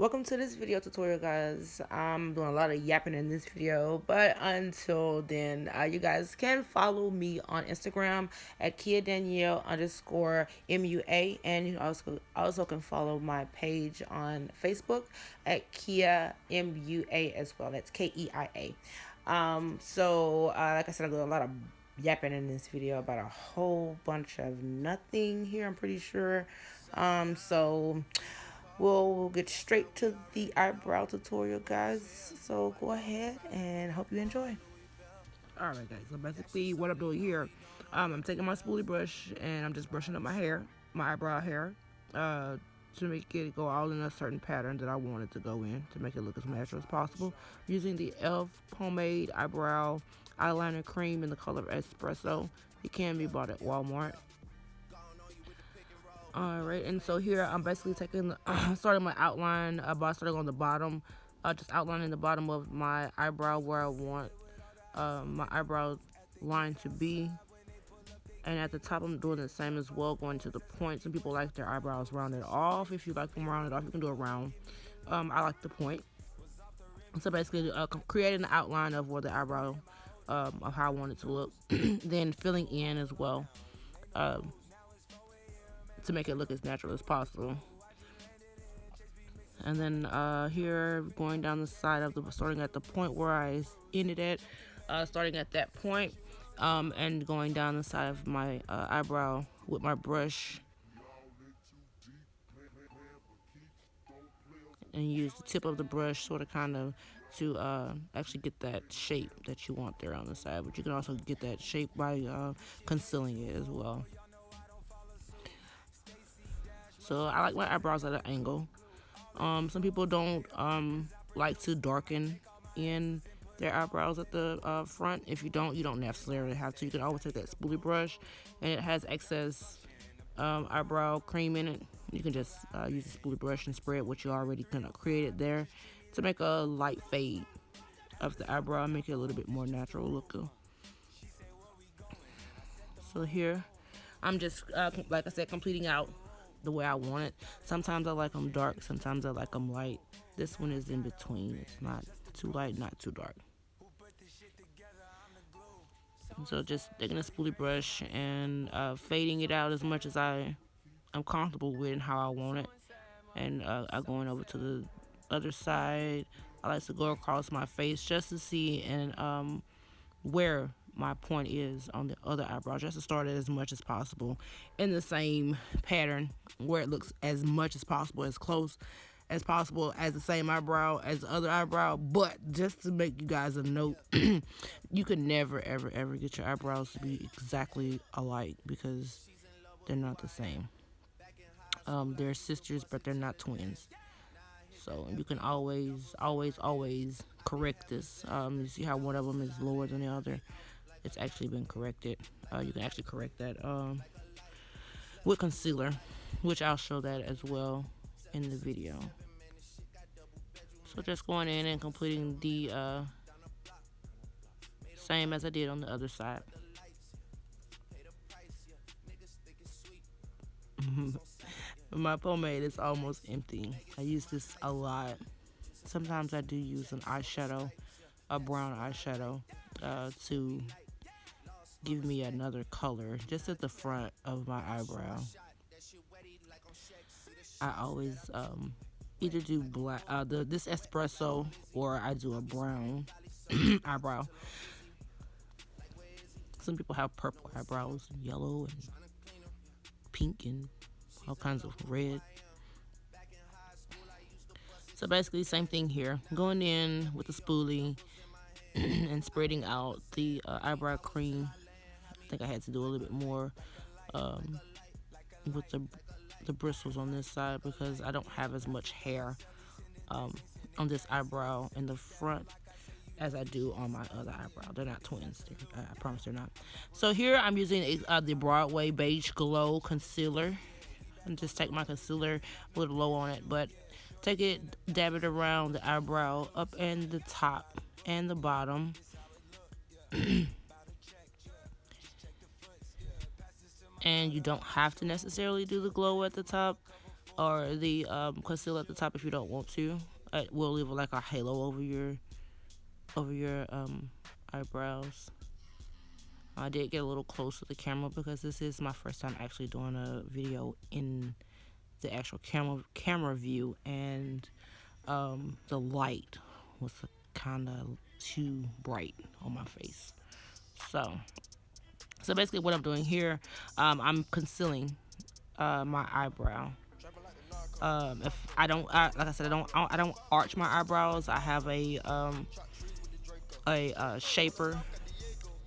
Welcome to this video tutorial, guys. I'm doing a lot of yapping in this video, but until then, you guys can follow me on Instagram at KiaDanielle_MUA, and you also can follow my page on Facebook at Kia MUA as well. That's KEIA. Like I said, I'm doing a lot of yapping in this video about a whole bunch of nothing here, I'm pretty sure. So we'll get straight to the eyebrow tutorial, guys. So go ahead and hope you enjoy. Alright, guys, so basically what I'm doing here, I'm taking my spoolie brush and I'm just brushing up my hair, my eyebrow hair, to make it go all in a certain pattern that I want it to go in, to make it look as natural as possible. Using the e.l.f. pomade eyebrow eyeliner cream in the color espresso. It can be bought at Walmart. Alright, and so here I'm basically taking, starting my outline by starting on the bottom, just outlining the bottom of my eyebrow where I want my eyebrow line to be. And at the top I'm doing the same as well, going to the point. Some people like their eyebrows rounded off. If you like them rounded off, you can do a round. I like the point. So basically creating the outline of where the eyebrow, of how I want it to look. Then filling in as well. To make it look as natural as possible. And then here, going down the side of the, starting at the point where I ended it, starting at that point, and going down the side of my eyebrow with my brush, and use the tip of the brush sort of kind of to actually get that shape that you want there on the side. But you can also get that shape by concealing it as well. So I like my eyebrows at an angle. Some people don't like to darken in their eyebrows at the front. If you don't necessarily have to. You can always take that spoolie brush, and it has excess eyebrow cream in it. You can just use the spoolie brush and spread what you already kind of created there to make a light fade of the eyebrow, make it a little bit more natural looking. So here, I'm just, like I said, completing out the way I want it. Sometimes I like them dark, sometimes I like them light. This one is in between. It's not too light, not too dark. So just taking a spoolie brush and fading it out as much as I'm comfortable with and how I want it. And I'm going over to the other side. I like to go across my face just to see and where my point is on the other eyebrow, just to start it as much as possible in the same pattern where it looks as much as possible, as close as possible as the same eyebrow as the other eyebrow. But just to make you guys a note, you can never ever get your eyebrows to be exactly alike, because they're not the same. They're sisters, but they're not twins. So you can always correct this. You see how one of them is lower than the other? It's actually been corrected. You can actually correct that with concealer, which I'll show that as well in the video. So just going in and completing the same as I did on the other side. My pomade is almost empty. I use this a lot. Sometimes I do use an eyeshadow, a brown eyeshadow, to give me another color just at the front of my eyebrow. I always either do black, this espresso, or I do a brown eyebrow. Some people have purple eyebrows, and yellow, and pink, and all kinds of red. So basically, same thing here. Going in with the spoolie and spreading out the eyebrow cream. I think I had to do a little bit more with the bristles on this side, because I don't have as much hair on this eyebrow in the front as I do on my other eyebrow. They're not twins. I promise they're not. So here I'm using the Broadway Beige Glow Concealer. And just take my concealer, a little low on it, but take it, dab it around the eyebrow, up and the top and the bottom. And you don't have to necessarily do the glow at the top. or the concealer at the top if you don't want to. It will leave like a halo over your eyebrows. I did get a little close to the camera because this is my first time actually doing a video in the actual camera view, and the light was kind of too bright on my face. So, so basically, what I'm doing here, I'm concealing my eyebrow. If I don't, like I said, I don't arch my eyebrows. I have a shaper.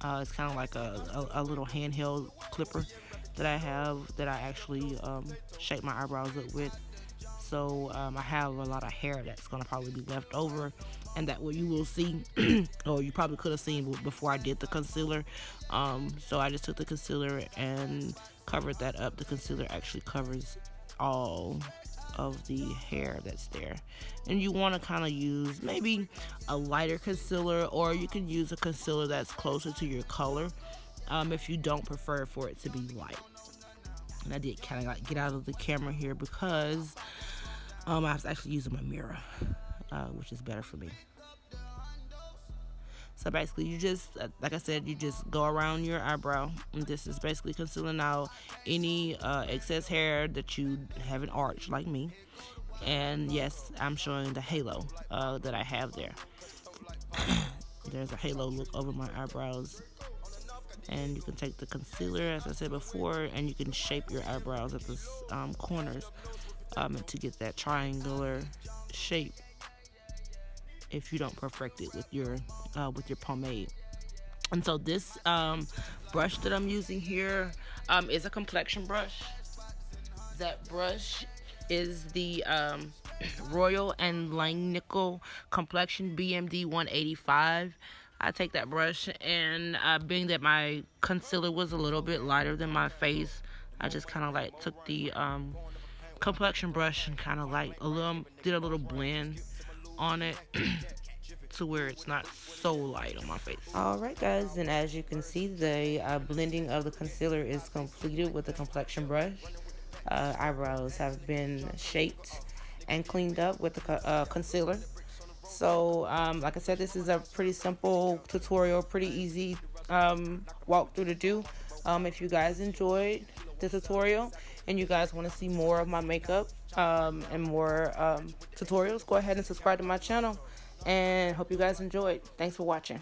It's kind of like a little handheld clipper that I have that I actually shape my eyebrows up with. So I have a lot of hair that's gonna probably be left over, and that what you will see, or you probably could have seen before I did the concealer. So I just took the concealer and covered that up. The concealer actually covers all of the hair that's there, and you want to kind of use maybe a lighter concealer, or you can use a concealer that's closer to your color, if you don't prefer for it to be light. And I did kind of like get out of the camera here because I was actually using my mirror, which is better for me. So basically, you just, like I said, you just go around your eyebrow, and this is basically concealing out any excess hair that you haven't arched like me. And yes, I'm showing the halo that I have there. There's a halo look over my eyebrows. And you can take the concealer, as I said before, and you can shape your eyebrows at the corners to get that triangular shape if you don't perfect it with your pomade. And so this brush that I'm using here is a complexion brush. That brush is the Royal and Langnickel Complexion BMD 185. I take that brush, and being that my concealer was a little bit lighter than my face, I just kind of like took the complexion brush and kind of like did a little blend on it to where it's not so light on my face. Alright guys, and as you can see, the blending of the concealer is completed with the complexion brush. Eyebrows have been shaped and cleaned up with the concealer. So like I said, this is a pretty simple tutorial, pretty easy walkthrough to do. If you guys enjoyed the tutorial and you guys want to see more of my makeup and more tutorials, go ahead and subscribe to my channel, and hope you guys enjoyed. Thanks for watching.